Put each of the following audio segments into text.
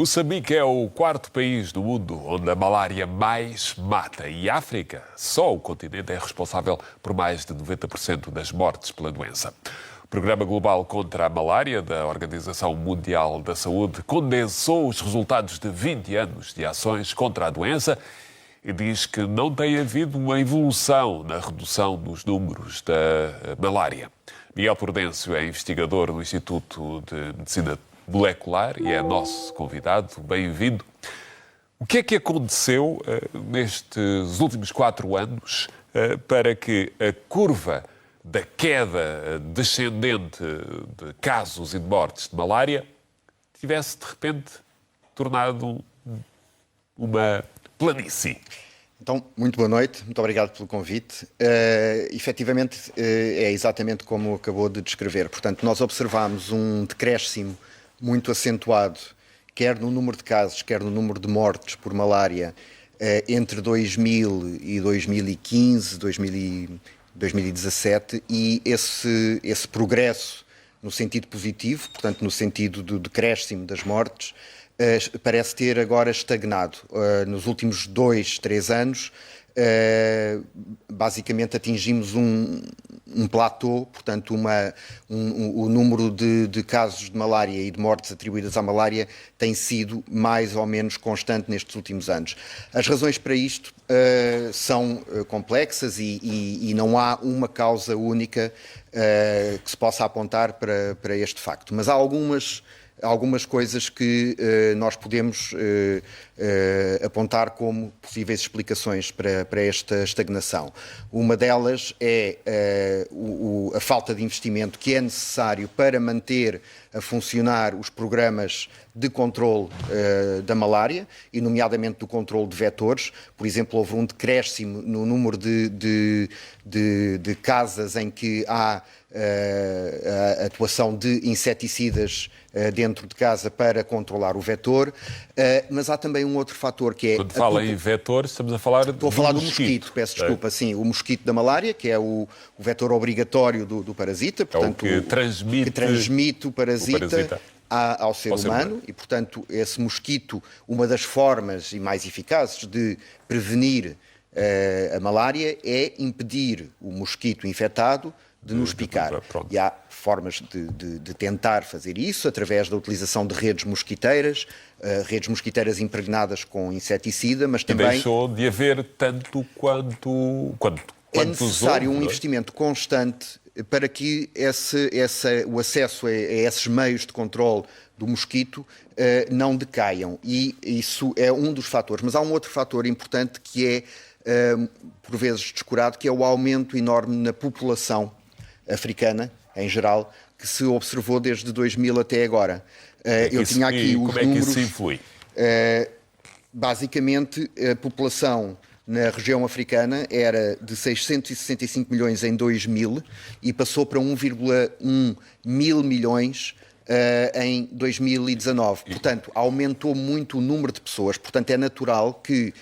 Moçambique é o quarto país do mundo onde a malária mais mata e a África, só o continente, é responsável por mais de 90% das mortes pela doença. O Programa Global contra a Malária da Organização Mundial da Saúde condensou os resultados de 20 anos de ações contra a doença e diz que não tem havido uma evolução na redução dos números da malária. Miguel Prudêncio é investigador no Instituto de Medicina Molecular e é nosso convidado. Bem-vindo. O que é que aconteceu nestes últimos 4 anos para que a curva da queda descendente de casos e de mortes de malária tivesse, de repente, tornado uma planície? Então, muito boa noite, muito obrigado pelo convite. Efetivamente, é exatamente como acabou de descrever. Portanto, nós observamos um decréscimo muito acentuado, quer no número de casos, quer no número de mortes por malária, entre 2000 e 2015, 2017, e esse progresso no sentido positivo, portanto, no sentido do decréscimo das mortes, parece ter agora estagnado. Nos últimos 2, 3 anos, basicamente atingimos um platô, portanto, o número de casos de malária e de mortes atribuídas à malária tem sido mais ou menos constante nestes últimos anos. As razões para isto são complexas e não há uma causa única que se possa apontar para este facto, mas há algumas coisas que nós podemos apontar como possíveis explicações para esta estagnação. Uma delas é a falta de investimento que é necessário para manter a funcionar os programas de controle da malária, e nomeadamente do controle de vetores. Por exemplo, houve um decréscimo no número de casas em que há a atuação de inseticidas dentro de casa para controlar o vetor, mas há também um outro fator que é... Quando fala em vetor, estamos a falar Estou a falar do mosquito, peço desculpa, sim, o mosquito da malária, que é o vetor obrigatório do parasita, portanto, é o que transmite o parasita ao ser humano, e, portanto, esse mosquito, uma das formas e mais eficazes de prevenir a malária é impedir o mosquito infectado de nos picar. E há formas de tentar fazer isso através da utilização de redes mosquiteiras impregnadas com inseticida, mas também... E deixou de haver tanto quanto é necessário um investimento constante para que o acesso a esses meios de controle do mosquito não decaiam. E isso é um dos fatores. Mas há um outro fator importante que é, por vezes, descurado, que é o aumento enorme na população africana, em geral, que se observou desde 2000 até agora. Eu tinha aqui os números. Como é que isso influi? Basicamente, a população na região africana era de 665 milhões em 2000 e passou para 1,1 mil milhões em 2019. Portanto, aumentou muito o número de pessoas. Portanto, é natural que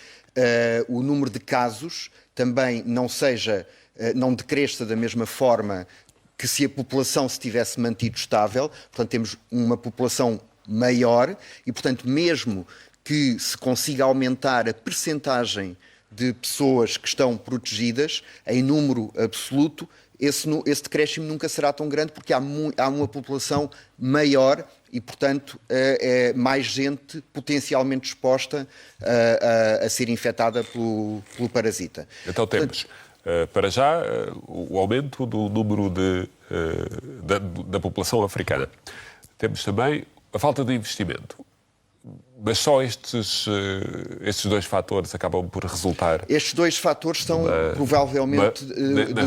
o número de casos também não decresça da mesma forma que se a população se tivesse mantido estável. Portanto, temos uma população maior e, portanto, mesmo que se consiga aumentar a percentagem de pessoas que estão protegidas em número absoluto, esse decréscimo nunca será tão grande, porque há uma população maior e, portanto, é mais gente potencialmente exposta a ser infectada pelo parasita. Então temos, para já, o aumento do número da população africana. Temos também a falta de investimento. Mas só estes 2 fatores acabam por resultar... Estes 2 fatores são provavelmente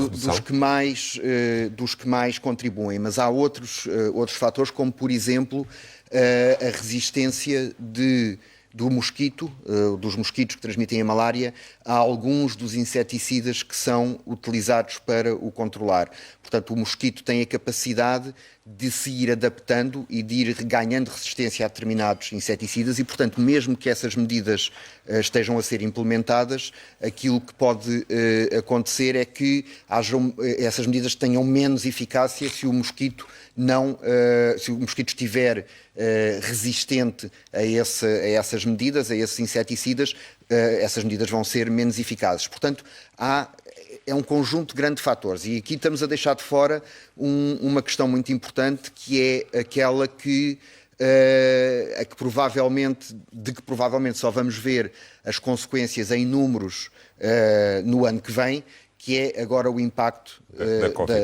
dos que mais contribuem, mas há outros fatores, como, por exemplo, a resistência de do mosquito, dos mosquitos que transmitem a malária, a alguns dos inseticidas que são utilizados para o controlar. Portanto, o mosquito tem a capacidade de se ir adaptando e de ir ganhando resistência a determinados inseticidas e, portanto, mesmo que essas medidas estejam a ser implementadas, aquilo que pode acontecer é que essas medidas tenham menos eficácia se o mosquito estiver resistente a essas medidas, a esses inseticidas, essas medidas vão ser menos eficazes. Portanto, é um conjunto grande de fatores. E aqui estamos a deixar de fora uma questão muito importante, que é aquela que provavelmente só vamos ver as consequências em números no ano que vem, que é agora o impacto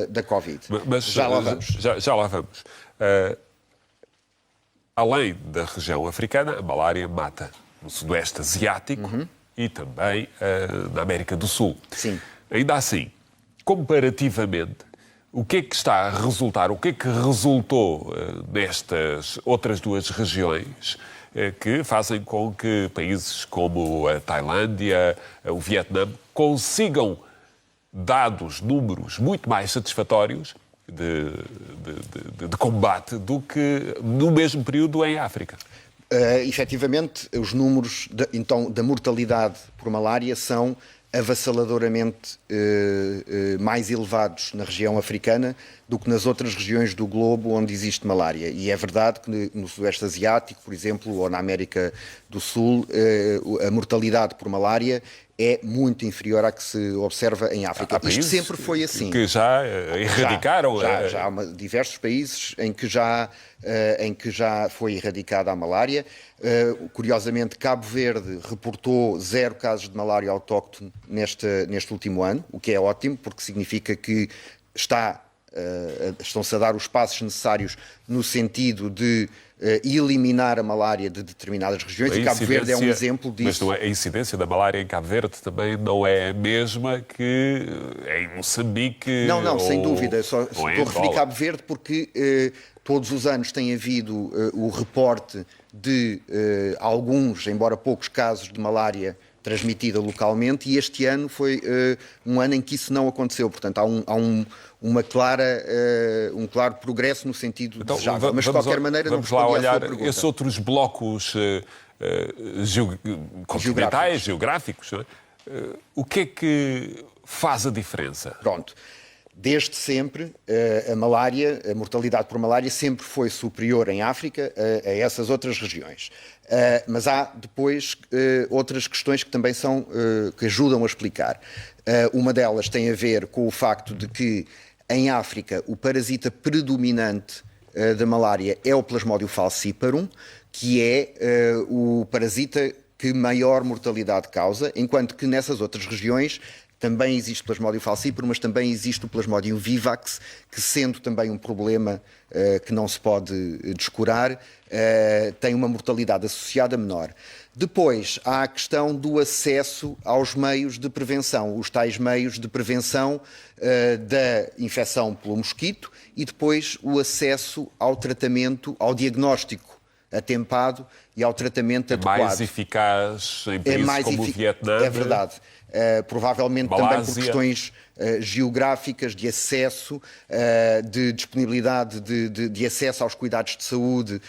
da Covid. Mas já lá vamos. Já lá vamos. Além da região africana, a malária mata no Sudoeste Asiático e também na América do Sul. Sim. Ainda assim, comparativamente, o que é que está a resultar, o que é que resultou nestas outras duas regiões que fazem com que países como a Tailândia, o Vietnã, consigam dados, números muito mais satisfatórios de combate do que no mesmo período em África? Efetivamente, os números da mortalidade por malária são avassaladoramente mais elevados na região africana do que nas outras regiões do globo onde existe malária. E é verdade que no Sudoeste Asiático, por exemplo, ou na América do Sul, a mortalidade por malária é muito inferior à que se observa em África. Isto sempre foi assim. Que já erradicaram? Já há diversos países em que já foi erradicada a malária. Curiosamente, Cabo Verde reportou 0 casos de malária autóctone neste último ano, o que é ótimo, porque significa que estão-se a dar os passos necessários no sentido de eliminar a malária de determinadas regiões, e Cabo Verde é um exemplo disso. Mas a incidência da malária em Cabo Verde também não é a mesma que em Moçambique? Não, sem dúvida. Estou a referir Cabo Verde porque todos os anos tem havido o reporte de alguns, embora poucos, casos de malária transmitida localmente, e este ano foi um ano em que isso não aconteceu. Portanto, há um claro progresso no sentido desejável. Mas, de qualquer maneira, vamos lá olhar esses outros blocos continentais, geográficos. O que é que faz a diferença? Pronto. Desde sempre, a mortalidade por malária sempre foi superior em África a essas outras regiões. Mas há depois outras questões que também que ajudam a explicar. Uma delas tem a ver com o facto de que em África o parasita predominante da malária é o Plasmodium falciparum, que é o parasita que maior mortalidade causa, enquanto que nessas outras regiões também existe o Plasmodium falciparum, mas também existe o Plasmodium vivax, que, sendo também um problema que não se pode descurar, tem uma mortalidade associada menor. Depois, há a questão do acesso aos meios de prevenção, os tais meios de prevenção da infecção pelo mosquito, e depois o acesso ao tratamento, ao diagnóstico atempado e ao tratamento adequado. É mais eficaz em países como o Vietnã? É verdade. Provavelmente Malásia. Também por questões geográficas, de acesso, de disponibilidade de acesso aos cuidados de saúde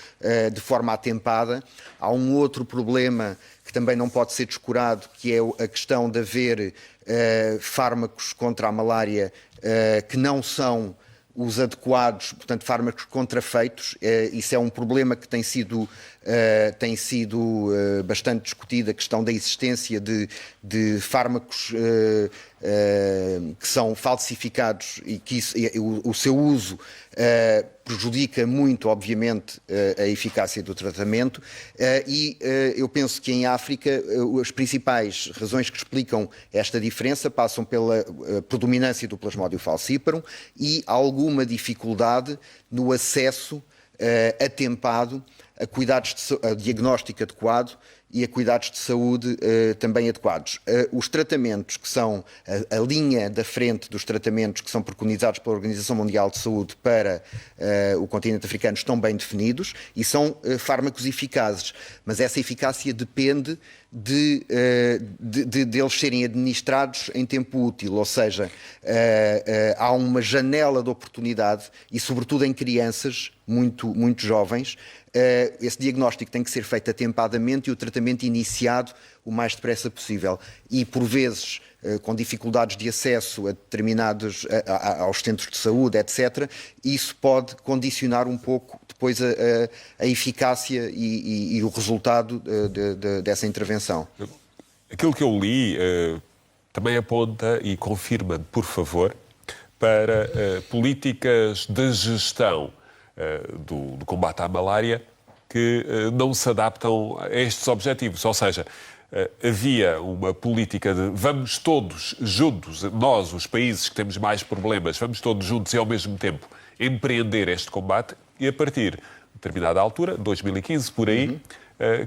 de forma atempada. Há um outro problema que também não pode ser descurado, que é a questão de haver fármacos contra a malária que não são os adequados, portanto, fármacos contrafeitos. Isso é um problema que tem sido bastante discutido, a questão da existência de fármacos que são falsificados e que o seu uso prejudica muito, obviamente, a eficácia do tratamento, e eu penso que em África as principais razões que explicam esta diferença passam pela predominância do Plasmodium falciparum e alguma dificuldade no acesso atempado a cuidados a diagnóstico adequado e a cuidados de saúde também adequados. Os tratamentos que são a linha da frente dos tratamentos que são preconizados pela Organização Mundial de Saúde para o continente africano estão bem definidos e são fármacos eficazes, mas essa eficácia depende de eles serem administrados em tempo útil, ou seja, há uma janela de oportunidade e, sobretudo em crianças muito jovens, esse diagnóstico tem que ser feito atempadamente e o tratamento iniciado o mais depressa possível. E, por vezes, com dificuldades de acesso a determinados aos centros de saúde, etc., isso pode condicionar um pouco depois a eficácia e o resultado dessa intervenção. Aquilo que eu li também aponta e confirma, por favor, para políticas de gestão do combate à malária que não se adaptam a estes objetivos. Ou seja, havia uma política de vamos todos juntos, nós, os países que temos mais problemas, vamos todos juntos e ao mesmo tempo empreender este combate e a partir de determinada altura, 2015, por aí,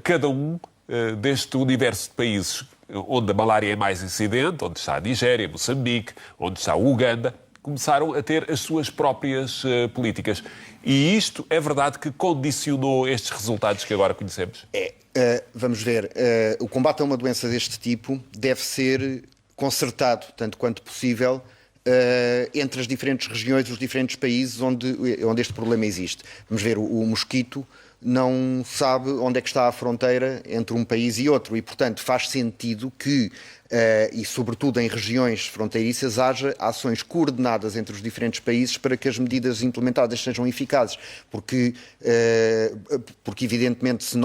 cada um deste universo de países onde a malária é mais incidente, onde está a Nigéria, Moçambique, onde está o Uganda, começaram a ter as suas próprias políticas. E isto é verdade que condicionou estes resultados que agora conhecemos? Vamos ver, o combate a uma doença deste tipo deve ser concertado, tanto quanto possível, entre as diferentes regiões, os diferentes países onde este problema existe. Vamos ver, o mosquito não sabe onde é que está a fronteira entre um país e outro e, portanto, faz sentido que, e sobretudo em regiões fronteiriças, haja ações coordenadas entre os diferentes países para que as medidas implementadas sejam eficazes. Porque evidentemente, se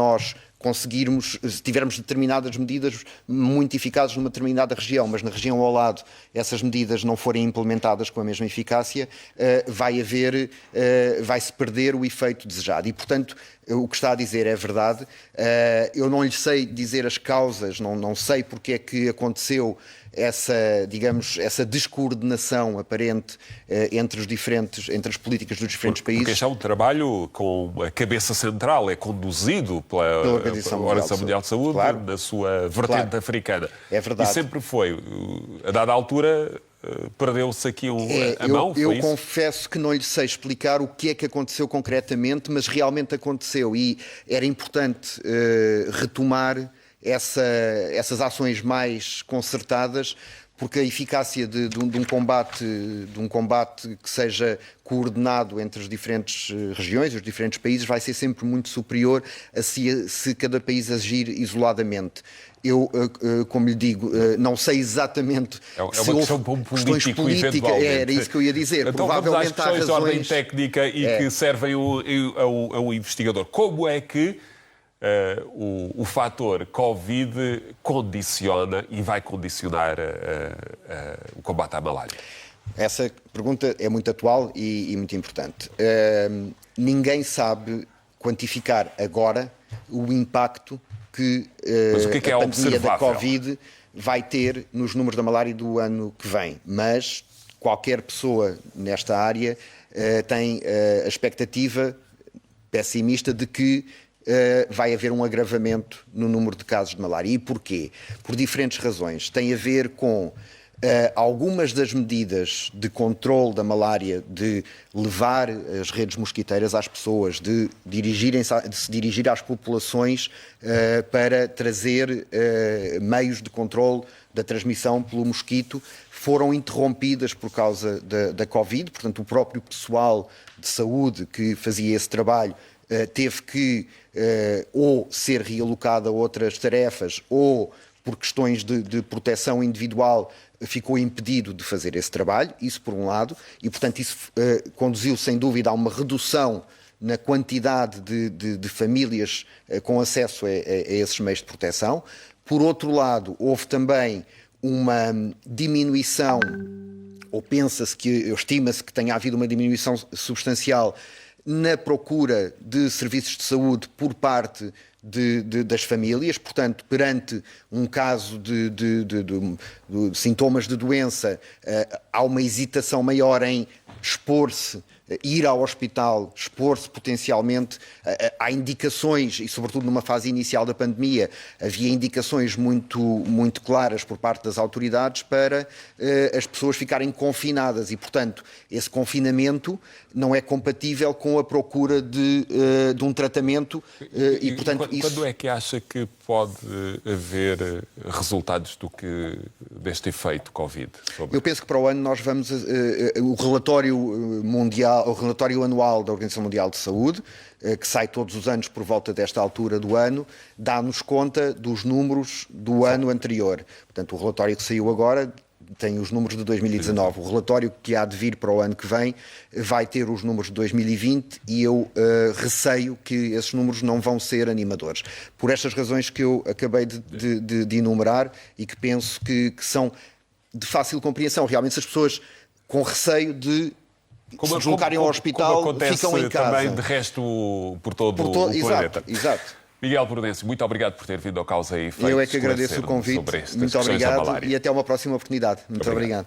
tivermos determinadas medidas muito eficazes numa determinada região, mas na região ao lado essas medidas não forem implementadas com a mesma eficácia, vai-se perder o efeito desejado. E, portanto, o que está a dizer é verdade. Eu não lhe sei dizer as causas, não sei porque é que aconteceu essa descoordenação aparente entre as políticas dos diferentes países. Porque este é um trabalho com a cabeça central, é conduzido pela Organização Mundial de Saúde, claro, na sua vertente africana. É verdade. E sempre foi. A dada altura, perdeu-se aqui a mão? Eu confesso que não lhe sei explicar o que é que aconteceu concretamente, mas realmente aconteceu e era importante retomar essas ações mais concertadas, porque a eficácia de um combate que seja coordenado entre as diferentes regiões, os diferentes países, vai ser sempre muito superior a se cada país agir isoladamente. Eu, como lhe digo, não sei exatamente se houve questões políticas, era isso que eu ia dizer. Então provavelmente vamos às questões de ordem técnica e que servem ao investigador. Como é que o fator Covid condiciona e vai condicionar o combate à malária? Essa pergunta é muito atual e muito importante. Ninguém sabe quantificar agora o impacto que a pandemia da Covid vai ter nos números da malária do ano que vem. Mas qualquer pessoa nesta área tem a expectativa pessimista de que vai haver um agravamento no número de casos de malária. E porquê? Por diferentes razões. Tem a ver com algumas das medidas de controle da malária, de levar as redes mosquiteiras às pessoas, de se dirigir às populações para trazer meios de controle da transmissão pelo mosquito, foram interrompidas por causa da Covid. Portanto, o próprio pessoal de saúde que fazia esse trabalho teve que ou ser realocado a outras tarefas ou, por questões de proteção individual, ficou impedido de fazer esse trabalho, isso por um lado, e portanto isso conduziu sem dúvida a uma redução na quantidade de famílias com acesso a esses meios de proteção. Por outro lado, houve também uma diminuição, ou estima-se que tenha havido uma diminuição substancial na procura de serviços de saúde por parte das famílias. Portanto, perante um caso de sintomas de doença, há uma hesitação maior em expor-se ir ao hospital, expor-se potencialmente. Há indicações, e sobretudo numa fase inicial da pandemia, havia indicações muito claras por parte das autoridades para as pessoas ficarem confinadas e, portanto, esse confinamento não é compatível com a procura de um tratamento e portanto, quando é que acha que pode haver resultados deste efeito Covid? Eu penso que para o ano nós vamos... o relatório mundial, o relatório anual da Organização Mundial de Saúde, que sai todos os anos por volta desta altura do ano, dá-nos conta dos números do ano anterior. Portanto, o relatório que saiu agora tem os números de 2019. O relatório que há de vir para o ano que vem vai ter os números de 2020 e eu receio que esses números não vão ser animadores. Por estas razões que eu acabei de enumerar e que penso que são de fácil compreensão. Realmente, se as pessoas com receio de se deslocarem ao hospital, ficam em casa. Também, de resto, por todo o planeta. Exato. Miguel Prudêncio, muito obrigado por ter vindo ao Causa e feito. Eu é que agradeço o convite. Muito obrigado e até uma próxima oportunidade. Muito obrigado.